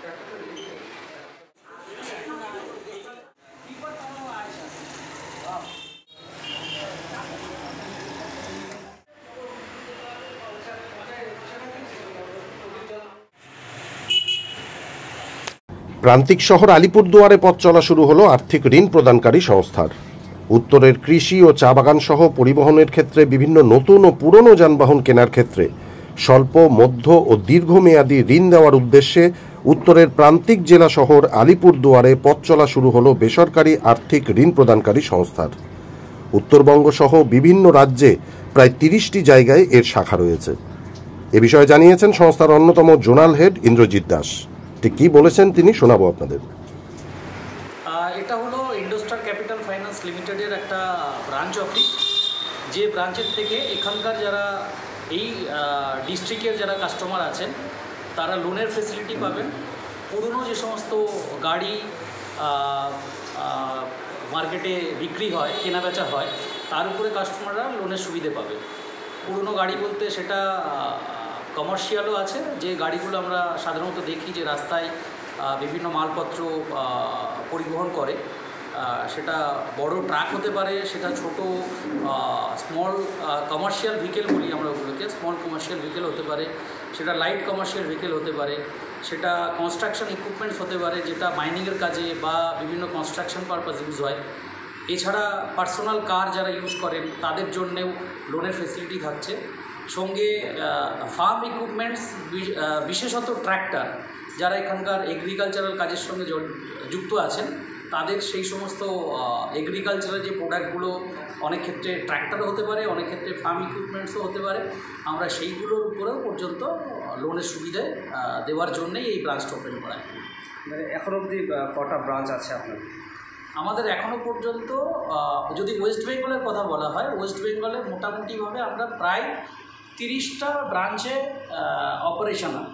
প্রান্তিক শহর আলিপুরদুয়ারে পথ চলা শুরু হলো আর্থিক ঋণ প্রদানকারী সংস্থার। উত্তরের কৃষি ও চা বাগান সহ পরিবহনের ক্ষেত্রে বিভিন্ন নতুন ও পুরনো যানবাহন কেনার ক্ষেত্রে স্বল্প, মধ্য ও দীর্ঘমেয়াদী ঋণ দেওয়ার উদ্দেশ্যে উত্তরের প্রান্তিক জেলা শহর আলিপুরদুয়ারে পথ চলা শুরু হলো বেসরকারি আর্থিক ঋণ প্রদানকারী সংস্থার। উত্তরবঙ্গ সহ বিভিন্ন রাজ্যে প্রায় 30টি জায়গায় এর শাখা রয়েছে। এ বিষয়ে জানিয়েছেন সংস্থার অন্যতম জোনাল হেড ইন্দ্রজিৎ দাস। ঠিক কী বলেছেন তিনি শোনাবো আপনাদের। এটা হলো ইন্ডোস্টার ক্যাপিটাল ফাইন্যান্স লিমিটেডের একটা ব্রাঞ্চ অফিস, যে ব্রাঞ্চের থেকে এখানকার যারা এই ডিস্ট্রিক্টের যারা কাস্টমার আছেন তারা লোনের ফেসিলিটি পাবেন। পুরনো যে সমস্ত গাড়ি মার্কেটে বিক্রি হয়, কেনাবেচা হয়, তার উপরে কাস্টমাররা লোনের সুবিধে পাবে। পুরনো গাড়ি বলতে সেটা কমার্শিয়ালও আছে, যে গাড়িগুলো আমরা সাধারণত দেখি যে রাস্তায় বিভিন্ন মালপত্র পরিবহন করে, সেটা বড় ট্রাক হতে পারে, সেটা ছোট স্মল কমার্শিয়াল ভেহিকেল বলি আমরা ওগুলোকে, স্মল কমার্শিয়াল ভেহিকেল হতে পারে, সেটা লাইট কমার্শিয়াল ভেহিকেল হতে পারে, সেটা কনস্ট্রাকশন ইকুইপমেন্টস হতে পারে, যেটা মাইনিংয়ের কাজে বা বিভিন্ন কনস্ট্রাকশন পারপাস ইউজ হয়। এছাড়া পার্সোনাল কার যারা ইউজ করেন তাদের জন্যেও লোনের ফেসিলিটি থাকছে। সঙ্গে ফার্ম ইকুইপমেন্টস, বিশেষত ট্র্যাক্টর, যারা এখানকার এগ্রিকালচারাল কাজের সঙ্গে যুক্ত আছেন তাদের সেই সমস্ত এগ্রিকালচারাল যে প্রোডাক্টগুলো, অনেক ক্ষেত্রে ট্র্যাক্টরও হতে পারে, অনেক ক্ষেত্রে ফার্ম ইকুইপমেন্টসও হতে পারে, আমরা সেইগুলোর উপরেও পর্যন্ত লোনের সুবিধে দেওয়ার জন্যই এই ব্রাঞ্চটা ওপেন করা। মানে এখন অবধি কটা ব্রাঞ্চ আছে আপনার? আমাদের এখনও পর্যন্ত যদি ওয়েস্ট বেঙ্গলের কথা বলা হয়, ওয়েস্ট বেঙ্গলে মোটামুটিভাবে আমরা প্রায় 30টা ব্রাঞ্চে অপারেশনাল।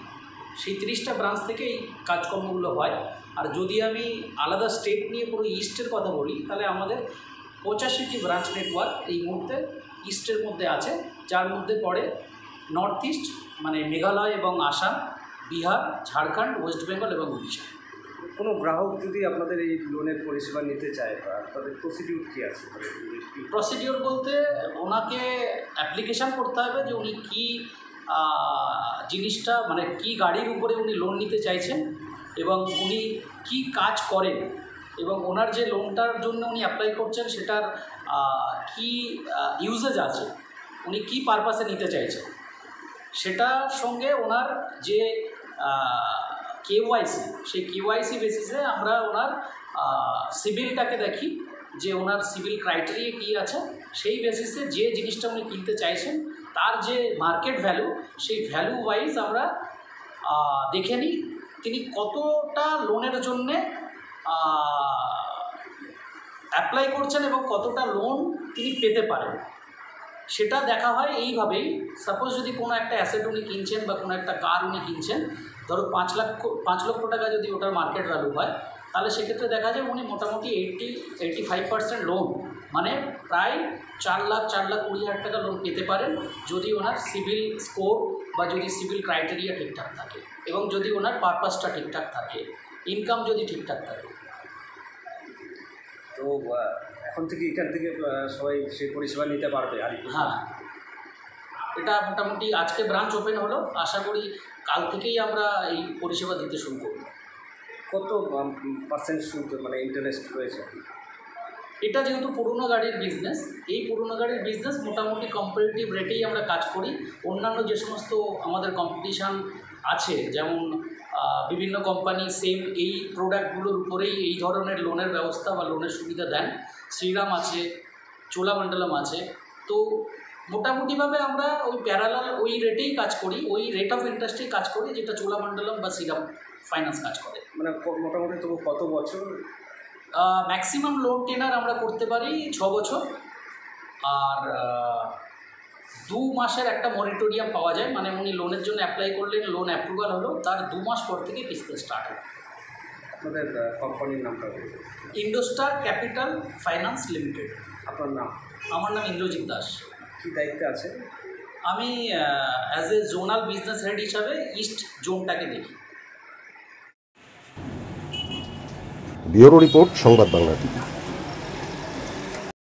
সেই 30টা ব্রাঞ্চ থেকে এই কাজকর্মগুলো হয়। আর যদি আমি আলাদা স্টেট নিয়ে পুরো ইস্টের কথা বলি, তাহলে আমাদের 85টি ব্রাঞ্চ নেটওয়ার্ক এই মুহূর্তে ইস্টের মধ্যে আছে, যার মধ্যে পড়ে নর্থ ইস্ট মানে মেঘালয় এবং আসাম, বিহার, ঝাড়খণ্ড, ওয়েস্ট বেঙ্গল এবং উড়িষ্যা। কোনো গ্রাহক যদি আপনাদের এই লোনের পরিষেবা নিতে চায়, তাদের প্রসিডিউর কী আছে? প্রসিডিউর বলতে ওনাকে অ্যাপ্লিকেশান করতে হবে যে উনি কী জিনিসটা, মানে কি গাড়ির উপরে উনি লোন নিতে চাইছেন এবং উনি কি কাজ করেন এবং ওনার যে লোনটার জন্য উনি অ্যাপ্লাই করছেন সেটার কি ইউজেজ আছে, উনি কি পারপাসে নিতে চাইছেন, সেটার সঙ্গে ওনার যে কেওয়াইসি, সেই কেওয়াইসি বেসিসে আমরা ওনার সিভিলটাকে দেখি যে ওনার সিভিল ক্রাইটেরিয়া কী আছে। সেই বেসিসে যে জিনিসটা উনি কিনতে চাইছেন তার যে মার্কেট ভ্যালু, সেই ভ্যালু ওয়াইজ আমরা দেখে নিই তিনি কতটা লোনের জন্যে অ্যাপ্লাই করছেন এবং কতটা লোন তিনি পেতে পারেন, সেটা দেখা হয় এইভাবেই। সাপোজ যদি কোনো একটা অ্যাসেট উনি কিনছেন বা কোনো একটা কার উনি কিনছেন, ধরো 5 লক্ষ টাকা যদি ওটার মার্কেট ভ্যালু হয়, তাহলে সেক্ষেত্রে দেখা যায় উনি মোটামুটি 85% লোন, মানে প্রায় 4,20,000 টাকা লোন পেতে পারেন যদি ওনার সিভিল স্কোর বা যদি সিভিল ক্রাইটেরিয়া ঠিকঠাক থাকে এবং যদি ওনার পারপাসটা ঠিকঠাক থাকে, ইনকাম যদি ঠিকঠাক থাকে। তো এখন থেকে এখান থেকে সবাই সেই পরিষেবা নিতে পারবে? আর হ্যাঁ, এটা মোটামুটি আজকে ব্রাঞ্চ ওপেন হলো, আশা করি কাল থেকেই আমরা এই পরিষেবা দিতে শুরু করব। কত পার্সেন্ট সুদ মানে ইন্টারেস্ট রয়েছে? এটা যেহেতু পুরনো গাড়ির বিজনেস, এই পুরনো গাড়ির বিজনেস মোটামুটি কম্পারেটিভ রেটেই আমরা কাজ করি। অন্যান্য যে সমস্ত আমাদের কম্পিটিশান আছে, যেমন বিভিন্ন কোম্পানি সেম এই প্রোডাক্টগুলোর উপরেই এই ধরনের লোনের ব্যবস্থা বা লোনের সুবিধা দেন, শ্রীরাম আছে, চোলামণ্ডলম আছে, তো মোটামুটিভাবে আমরা ওই প্যারালাল ওই রেটেই কাজ করি, ওই রেট অফ ইন্টারেস্টেই কাজ করি যেটা চোলামণ্ডলম বা শ্রীরাম ফাইন্যান্স কাজ করে। মানে মোটামুটি তবু কত বছর? ম্যাক্সিমাম লোন টেনার আমরা করতে পারি 6 বছর, আর 2 মাসের একটা মনিটোরিয়াম পাওয়া যায়, মানে উনি লোনের জন্য অ্যাপ্লাই করলেন, লোন অ্যাপ্রুভাল হলো, তার 2 মাস পর থেকে কিস্তি স্টার্ট হয়। আপনাদের কোম্পানির নামটা? IndoStar capital finance limited. আপনার নাম? আমার নাম ইন্দ্রজিৎ দাস। কী দায়িত্বে আছে? আমি as a zonal business head হিসাবে ইস্ট জোনটাকে দেখি। ব্যুরো রিপোর্ট, সংবাদ বাংলা টিভি।